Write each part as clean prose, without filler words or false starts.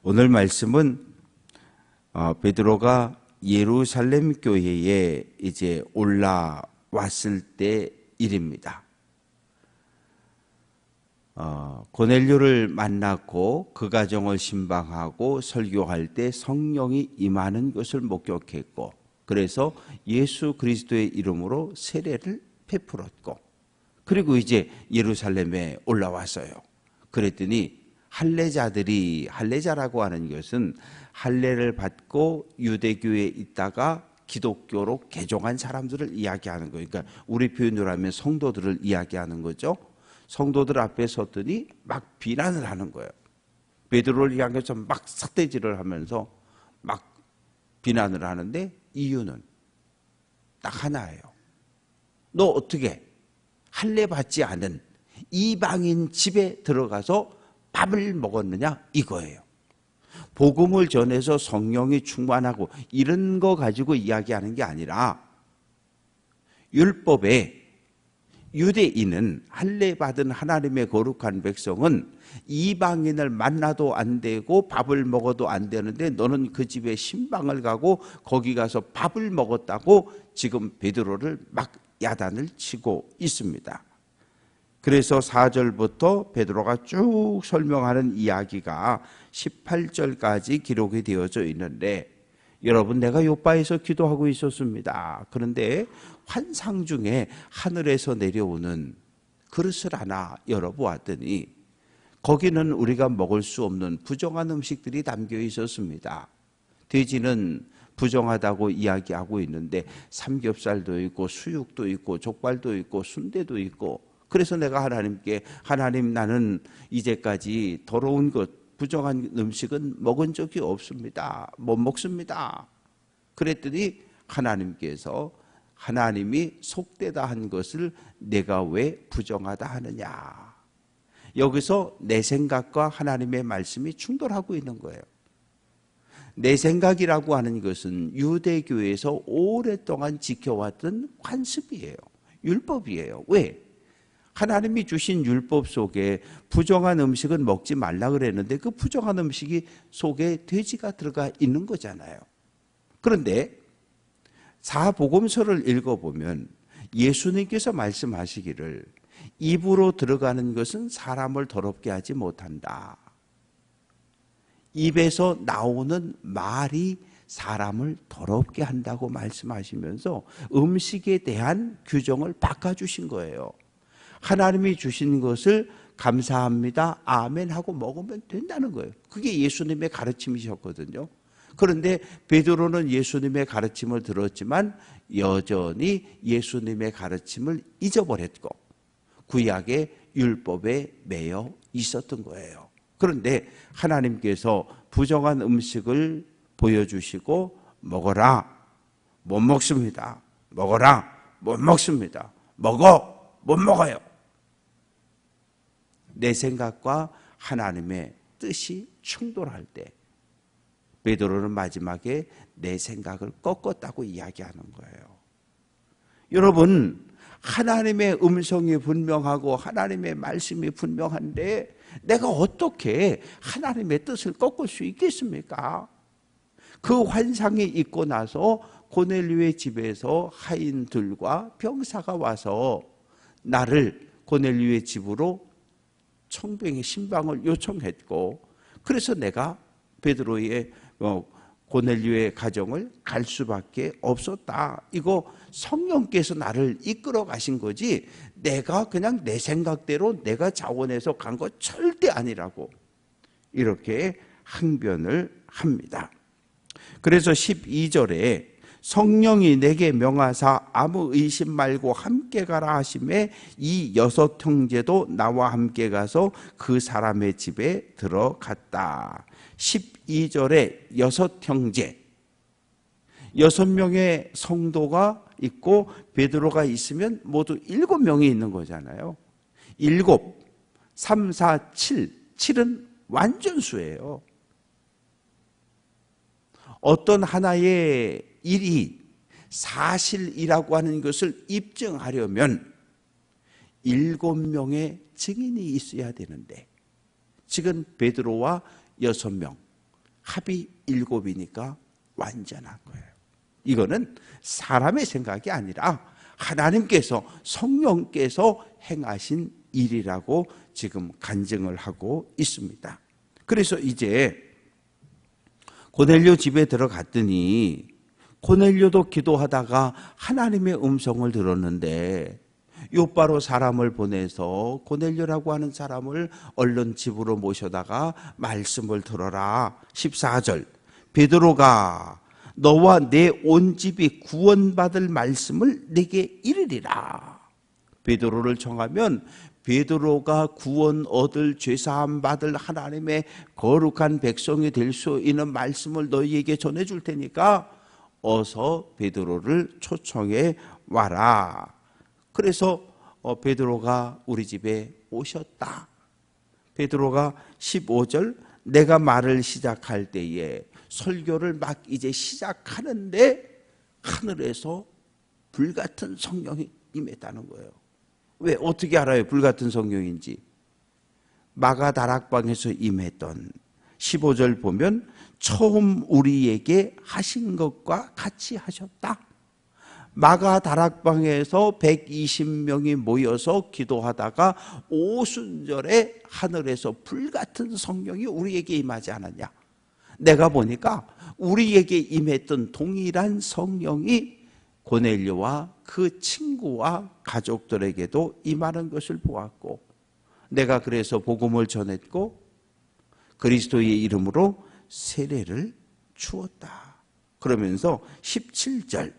오늘 말씀은 베드로가 예루살렘 교회에 이제 올라왔을 때 일입니다. 고넬료를 만났고 그 가정을 신방하고 설교할 때 성령이 임하는 것을 목격했고, 그래서 예수 그리스도의 이름으로 세례를 베풀었고, 그리고 이제 예루살렘에 올라왔어요. 그랬더니 할례자라고 하는 것은 할례를 받고 유대교에 있다가 기독교로 개종한 사람들을 이야기하는 거예요. 그러니까 우리 표현으로 하면 성도들을 이야기하는 거죠. 성도들 앞에 섰더니 막 비난을 하는 거예요. 베드로를 향해서 막 삿대질을 하면서 막 비난을 하는데 이유는 딱 하나예요. 너 어떻게 할례 받지 않은 이방인 집에 들어가서 밥을 먹었느냐, 이거예요. 복음을 전해서 성령이 충만하고 이런 거 가지고 이야기하는 게 아니라, 율법에 유대인은 할례 받은 하나님의 거룩한 백성은 이방인을 만나도 안 되고 밥을 먹어도 안 되는데 너는 그 집에 신방을 가고 거기 가서 밥을 먹었다고 지금 베드로를 막 야단을 치고 있습니다. 그래서 4절부터 베드로가 쭉 설명하는 이야기가 18절까지 기록이 되어져 있는데, 여러분, 내가 요바에서 기도하고 있었습니다. 그런데 환상 중에 하늘에서 내려오는 그릇을 하나 열어보았더니 거기는 우리가 먹을 수 없는 부정한 음식들이 담겨 있었습니다. 돼지는 부정하다고 이야기하고 있는데 삼겹살도 있고 수육도 있고 족발도 있고 순대도 있고, 그래서 내가 하나님께, 하나님, 나는 이제까지 더러운 것, 부정한 음식은 먹은 적이 없습니다. 못 먹습니다. 그랬더니 하나님께서, 하나님이 속되다 한 것을 내가 왜 부정하다 하느냐. 여기서 내 생각과 하나님의 말씀이 충돌하고 있는 거예요. 내 생각이라고 하는 것은 유대교에서 오랫동안 지켜왔던 관습이에요. 율법이에요. 왜? 하나님이 주신 율법 속에 부정한 음식은 먹지 말라 그랬는데 그 부정한 음식이 속에 돼지가 들어가 있는 거잖아요. 그런데 사복음서를 읽어보면 예수님께서 말씀하시기를 입으로 들어가는 것은 사람을 더럽게 하지 못한다. 입에서 나오는 말이 사람을 더럽게 한다고 말씀하시면서 음식에 대한 규정을 바꿔주신 거예요. 하나님이 주신 것을 감사합니다, 아멘 하고 먹으면 된다는 거예요. 그게 예수님의 가르침이셨거든요. 그런데 베드로는 예수님의 가르침을 들었지만 여전히 예수님의 가르침을 잊어버렸고 구약의 율법에 매여 있었던 거예요. 그런데 하나님께서 부정한 음식을 보여주시고 먹어라, 못 먹습니다. 먹어라, 못 먹습니다. 먹어, 못 먹어요. 내 생각과 하나님의 뜻이 충돌할 때 베드로는 마지막에 내 생각을 꺾었다고 이야기하는 거예요. 여러분, 하나님의 음성이 분명하고 하나님의 말씀이 분명한데 내가 어떻게 하나님의 뜻을 꺾을 수 있겠습니까? 그 환상이 있고 나서 고넬료의 집에서 하인들과 병사가 와서 나를 고넬료의 집으로 청병의 신방을 요청했고, 그래서 내가 베드로의 고넬료의 가정을 갈 수밖에 없었다. 이거 성령께서 나를 이끌어 가신 거지 내가 그냥 내 생각대로 내가 자원해서 간 거 절대 아니라고 이렇게 항변을 합니다. 그래서 12절에 성령이 내게 명하사 아무 의심 말고 함께 가라 하심에 이 6 형제도 나와 함께 가서 그 사람의 집에 들어갔다. 12절에 6 형제, 6명의 성도가 있고 베드로가 있으면 모두 7명이 있는 거잖아요. 7, 3, 4, 7, 7은 완전수예요. 어떤 하나의 일이 사실이라고 하는 것을 입증하려면 7명의 증인이 있어야 되는데 지금 베드로와 6명, 합이 7이니까 완전한 거예요. 이거는 사람의 생각이 아니라 하나님께서, 성령께서 행하신 일이라고 지금 간증을 하고 있습니다. 그래서 이제 고넬료 집에 들어갔더니 고넬료도 기도하다가 하나님의 음성을 들었는데 요바로 사람을 보내서 고넬료라고 하는 사람을 얼른 집으로 모셔다가 말씀을 들어라. 14절, 베드로가 너와 내 온 집이 구원받을 말씀을 내게 이르리라. 베드로를 청하면 베드로가 구원 얻을, 죄사함 받을 하나님의 거룩한 백성이 될 수 있는 말씀을 너희에게 전해줄 테니까 어서 베드로를 초청해 와라. 그래서 베드로가 우리 집에 오셨다. 베드로가 15절, 내가 말을 시작할 때에, 설교를 막 이제 시작하는데 하늘에서 불같은 성령이 임했다는 거예요. 왜? 어떻게 알아요? 불같은 성령인지. 마가다락방에서 임했던 15절 보면 처음 우리에게 하신 것과 같이 하셨다. 마가다락방에서 120명이 모여서 기도하다가 오순절에 하늘에서 불같은 성령이 우리에게 임하지 않았냐. 내가 보니까 우리에게 임했던 동일한 성령이 고넬료와 그 친구와 가족들에게도 임하는 것을 보았고, 내가 그래서 복음을 전했고 그리스도의 이름으로 세례를 주었다. 그러면서 17절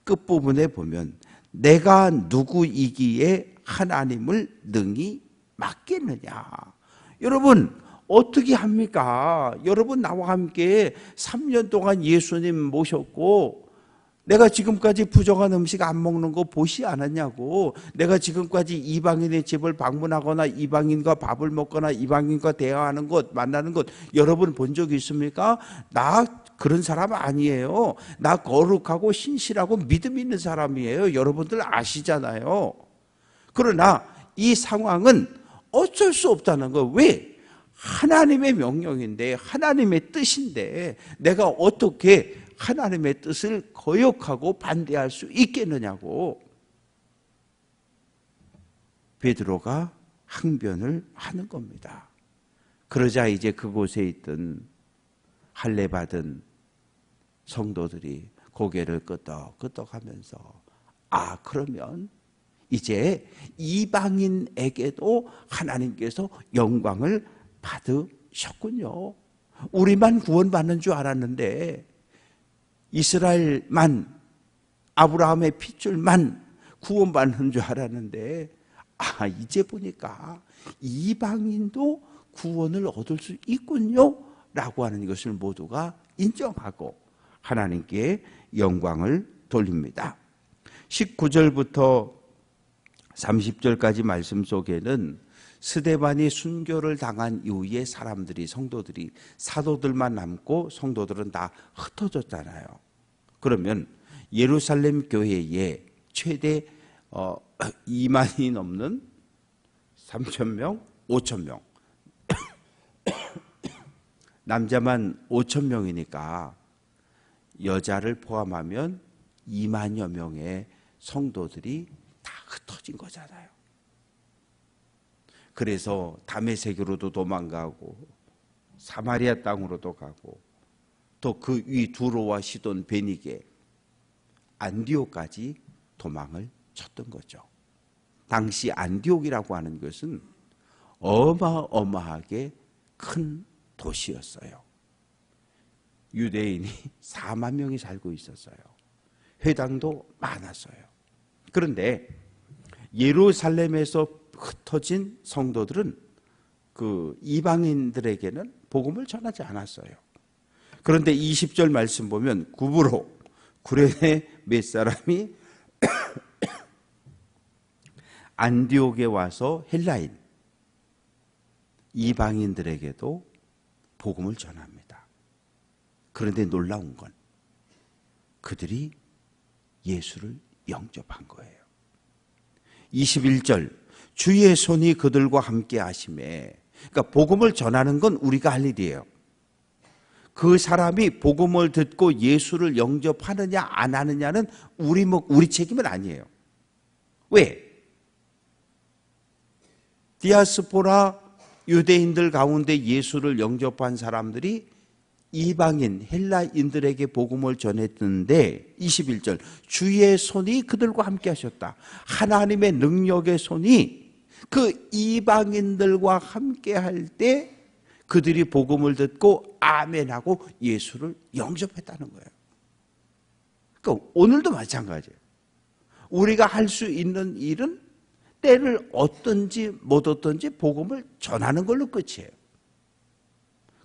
끝부분에 보면 내가 누구이기에 하나님을 능히 맡겠느냐. 여러분 어떻게 합니까? 여러분 나와 함께 3년 동안 예수님 모셨고 내가 지금까지 부정한 음식 안 먹는 거 보시 않았냐고. 내가 지금까지 이방인의 집을 방문하거나 이방인과 밥을 먹거나 이방인과 대화하는 것, 만나는 것 여러분 본 적 있습니까? 나 그런 사람 아니에요. 나 거룩하고 신실하고 믿음 있는 사람이에요. 여러분들 아시잖아요. 그러나 이 상황은 어쩔 수 없다는 거. 왜? 하나님의 명령인데, 하나님의 뜻인데 내가 어떻게 하나님의 뜻을 거역하고 반대할 수 있겠느냐고. 베드로가 항변을 하는 겁니다. 그러자 이제 그곳에 있던 할례 받은 성도들이 고개를 끄덕끄덕하면서 그러면 이제 이방인에게도 하나님께서 영광을 받으셨군요. 우리만 구원받는 줄 알았는데, 이스라엘만, 아브라함의 핏줄만 구원받는 줄 알았는데 이제 보니까 이방인도 구원을 얻을 수 있군요 라고 하는 것을 모두가 인정하고 하나님께 영광을 돌립니다. 19절부터 30절까지 말씀 속에는 스데반이 순교를 당한 이후에 사람들이, 성도들이, 사도들만 남고 성도들은 다 흩어졌잖아요. 그러면 예루살렘 교회에 최대 2만이 넘는 3,000명, 5,000명 남자만 5,000명이니까 여자를 포함하면 2만여 명의 성도들이 다 흩어진 거잖아요. 그래서 다메섹으로도 도망가고 사마리아 땅으로도 가고 또 그 위 두로와 시돈, 베니게, 안디옥까지 도망을 쳤던 거죠. 당시 안디옥이라고 하는 것은 어마어마하게 큰 도시였어요. 유대인이 4만 명이 살고 있었어요. 회당도 많았어요. 그런데 예루살렘에서 흩어진 성도들은 그 이방인들에게는 복음을 전하지 않았어요. 그런데 20절 말씀 보면 구브로, 구레네 몇 사람이 안디옥에 와서 헬라인 이방인들에게도 복음을 전합니다. 그런데 놀라운 건 그들이 예수를 영접한 거예요. 21절 주의 손이 그들과 함께 하심에 그러니까 복음을 전하는 건 우리가 할 일이에요. 그 사람이 복음을 듣고 예수를 영접하느냐 안 하느냐는 우리 책임은 아니에요. 왜? 디아스포라 유대인들 가운데 예수를 영접한 사람들이 이방인 헬라인들에게 복음을 전했는데 21절 주의 손이 그들과 함께 하셨다. 하나님의 능력의 손이 그 이방인들과 함께 할 때 그들이 복음을 듣고 아멘하고 예수를 영접했다는 거예요. 그러니까 오늘도 마찬가지예요. 우리가 할 수 있는 일은 때를 얻든지 못 얻든지 복음을 전하는 걸로 끝이에요.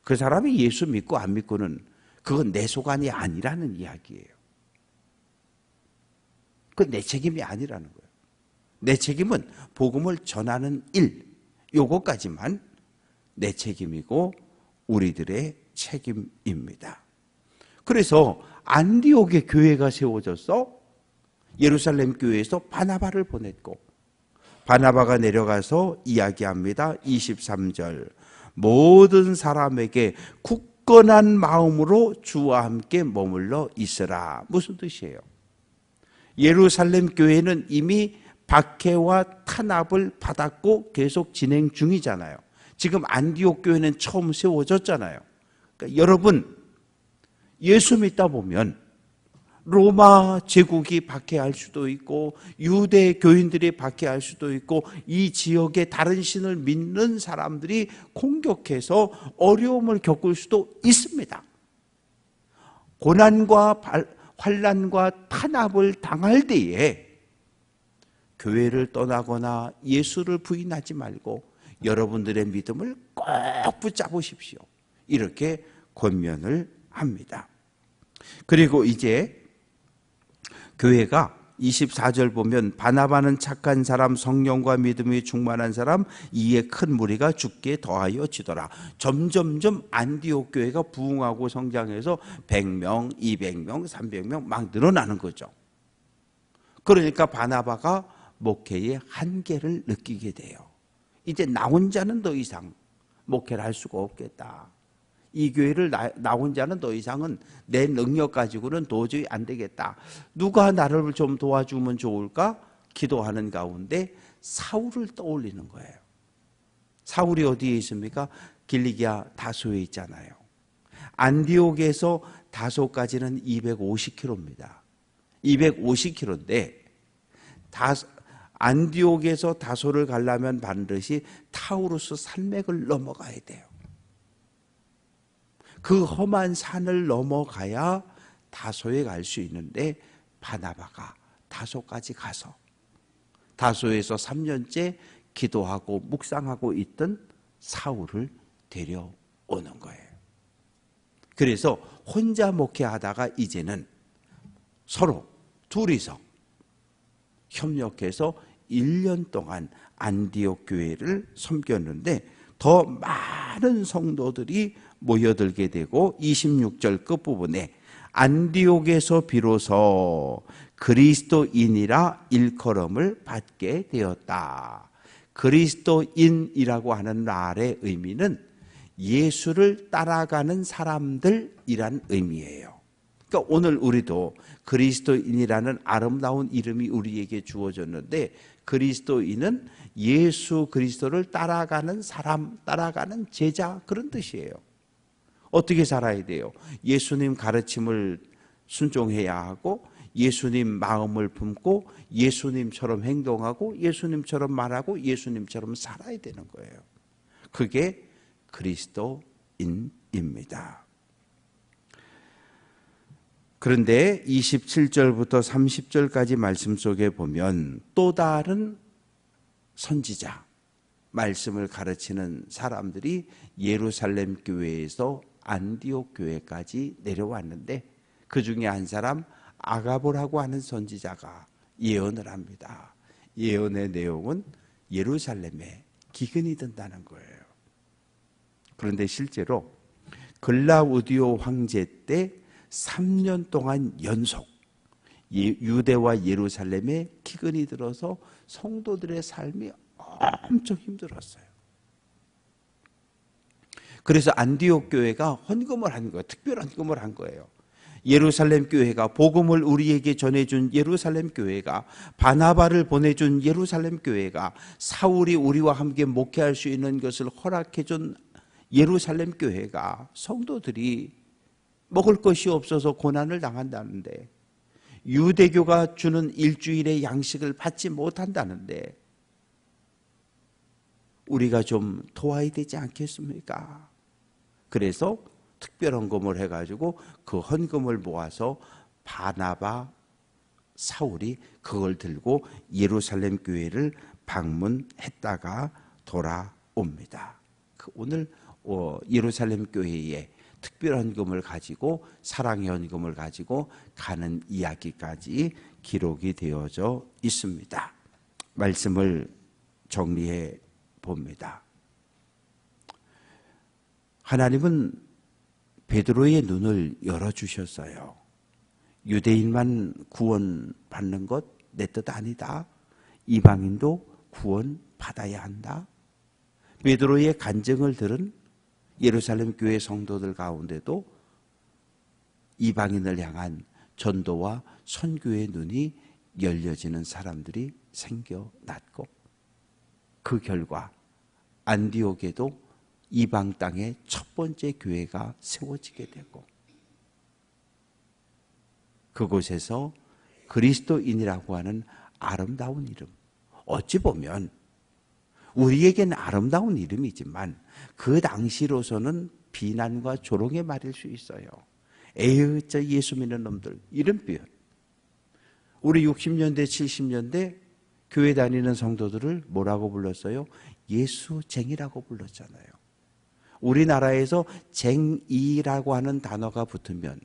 그 사람이 예수 믿고 안 믿고는 그건 내 소관이 아니라는 이야기예요. 그건 내 책임이 아니라는 거예요. 내 책임은 복음을 전하는 일, 요것까지만 내 책임이고 우리들의 책임입니다. 그래서 안디옥에 교회가 세워져서 예루살렘 교회에서 바나바를 보냈고 바나바가 내려가서 이야기합니다. 23절 모든 사람에게 굳건한 마음으로 주와 함께 머물러 있으라. 무슨 뜻이에요? 예루살렘 교회는 이미 박해와 탄압을 받았고 계속 진행 중이잖아요. 지금 안디옥 교회는 처음 세워졌잖아요. 그러니까 여러분 예수 믿다 보면 로마 제국이 박해할 수도 있고 유대 교인들이 박해할 수도 있고 이 지역의 다른 신을 믿는 사람들이 공격해서 어려움을 겪을 수도 있습니다. 고난과 환난과 탄압을 당할 때에 교회를 떠나거나 예수를 부인하지 말고 여러분들의 믿음을 꼭 붙잡으십시오. 이렇게 권면을 합니다. 그리고 이제 교회가 24절 보면 바나바는 착한 사람, 성령과 믿음이 충만한 사람, 이에 큰 무리가 죽게 더하여 지더라. 점점점 안디옥 교회가 부흥하고 성장해서 100명, 200명, 300명 막 늘어나는 거죠. 그러니까 바나바가 목회의 한계를 느끼게 돼요. 이제 나 혼자는 더 이상 목회를 할 수가 없겠다. 이 교회를 나 혼자는 더 이상은 내 능력 가지고는 도저히 안 되겠다. 누가 나를 좀 도와주면 좋을까? 기도하는 가운데 사울을 떠올리는 거예요. 사울이 어디에 있습니까? 길리기아 다소에 있잖아요. 안디옥에서 다소까지는 250km입니다. 250km인데 안디옥에서 다소를 가려면 반드시 타우루스 산맥을 넘어가야 돼요. 그 험한 산을 넘어가야 다소에 갈 수 있는데 바나바가 다소까지 가서 다소에서 3년째 기도하고 묵상하고 있던 사울을 데려오는 거예요. 그래서 혼자 목회하다가 이제는 서로 둘이서 협력해서 1년 동안 안디옥 교회를 섬겼는데 더 많은 성도들이 모여들게 되고 26절 끝부분에 안디옥에서 비로소 그리스도인이라 일컬음을 받게 되었다. 그리스도인이라고 하는 말의 의미는 예수를 따라가는 사람들이란 의미예요. 그러니까 오늘 우리도 그리스도인이라는 아름다운 이름이 우리에게 주어졌는데 그리스도인은 예수 그리스도를 따라가는 사람, 따라가는 제자 그런 뜻이에요. 어떻게 살아야 돼요? 예수님 가르침을 순종해야 하고 예수님 마음을 품고 예수님처럼 행동하고 예수님처럼 말하고 예수님처럼 살아야 되는 거예요. 그게 그리스도인입니다. 그런데 27절부터 30절까지 말씀 속에 보면 또 다른 선지자, 말씀을 가르치는 사람들이 예루살렘 교회에서 안디옥 교회까지 내려왔는데 그 중에 한 사람 아가보라고 하는 선지자가 예언을 합니다. 예언의 내용은 예루살렘에 기근이 든다는 거예요. 그런데 실제로 글라우디오 황제 때 3년 동안 연속 유대와 예루살렘에 기근이 들어서 성도들의 삶이 엄청 힘들었어요. 그래서 안디옥 교회가 헌금을 한 거예요. 특별한 헌금을 한 거예요. 예루살렘 교회가 복음을 우리에게 전해준 예루살렘 교회가 바나바를 보내준 예루살렘 교회가 사울이 우리와 함께 목회할 수 있는 것을 허락해준 예루살렘 교회가 성도들이 먹을 것이 없어서 고난을 당한다는데 유대교가 주는 일주일의 양식을 받지 못한다는데 우리가 좀 도와야 되지 않겠습니까? 그래서 특별 헌금을 해가지고 그 헌금을 모아서 바나바, 사울이 그걸 들고 예루살렘 교회를 방문했다가 돌아옵니다. 오늘 예루살렘 교회에 특별 헌금을 가지고 사랑의 헌금을 가지고 가는 이야기까지 기록이 되어져 있습니다. 말씀을 정리해 봅니다. 하나님은 베드로의 눈을 열어주셨어요. 유대인만 구원받는 것 내 뜻 아니다. 이방인도 구원받아야 한다. 베드로의 간증을 들은 예루살렘 교회 성도들 가운데도 이방인을 향한 전도와 선교의 눈이 열려지는 사람들이 생겨났고 그 결과 안디옥에도 이방 땅의 첫 번째 교회가 세워지게 되고 그곳에서 그리스도인이라고 하는 아름다운 이름, 어찌 보면 우리에게는 아름다운 이름이지만 그 당시로서는 비난과 조롱의 말일 수 있어요. 에휴, 저 예수 믿는 놈들, 이런 표현. 우리 60년대, 70년대 교회 다니는 성도들을 뭐라고 불렀어요? 예수쟁이라고 불렀잖아요. 우리나라에서 쟁이라고 하는 단어가 붙으면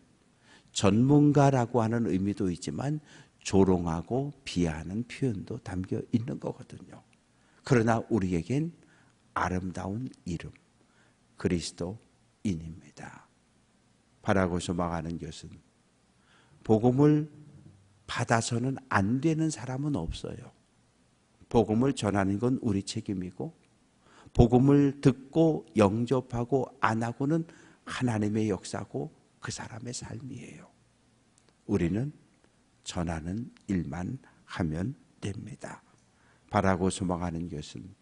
전문가라고 하는 의미도 있지만 조롱하고 비하하는 표현도 담겨 있는 거거든요. 그러나 우리에겐 아름다운 이름, 그리스도인입니다. 바라고 소망하는 것은 복음을 받아서는 안 되는 사람은 없어요. 복음을 전하는 건 우리 책임이고 복음을 듣고 영접하고 안 하고는 하나님의 역사고 그 사람의 삶이에요. 우리는 전하는 일만 하면 됩니다. 바라고 소망하는 것은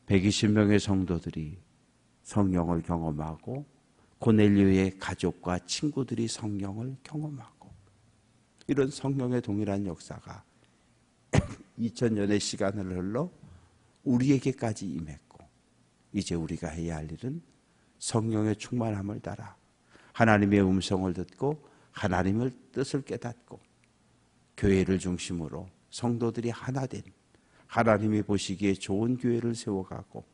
120명의 성도들이 성령을 경험하고 고넬료의 가족과 친구들이 성령을 경험하고 이런 성령의 동일한 역사가 2000년의 시간을 흘러 우리에게까지 임했고 이제 우리가 해야 할 일은 성령의 충만함을 따라 하나님의 음성을 듣고 하나님의 뜻을 깨닫고 교회를 중심으로 성도들이 하나 된 하나님이 보시기에 좋은 교회를 세워가고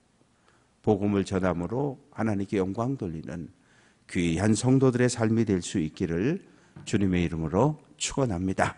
복음을 전함으로 하나님께 영광 돌리는 귀한 성도들의 삶이 될 수 있기를 주님의 이름으로 축원합니다.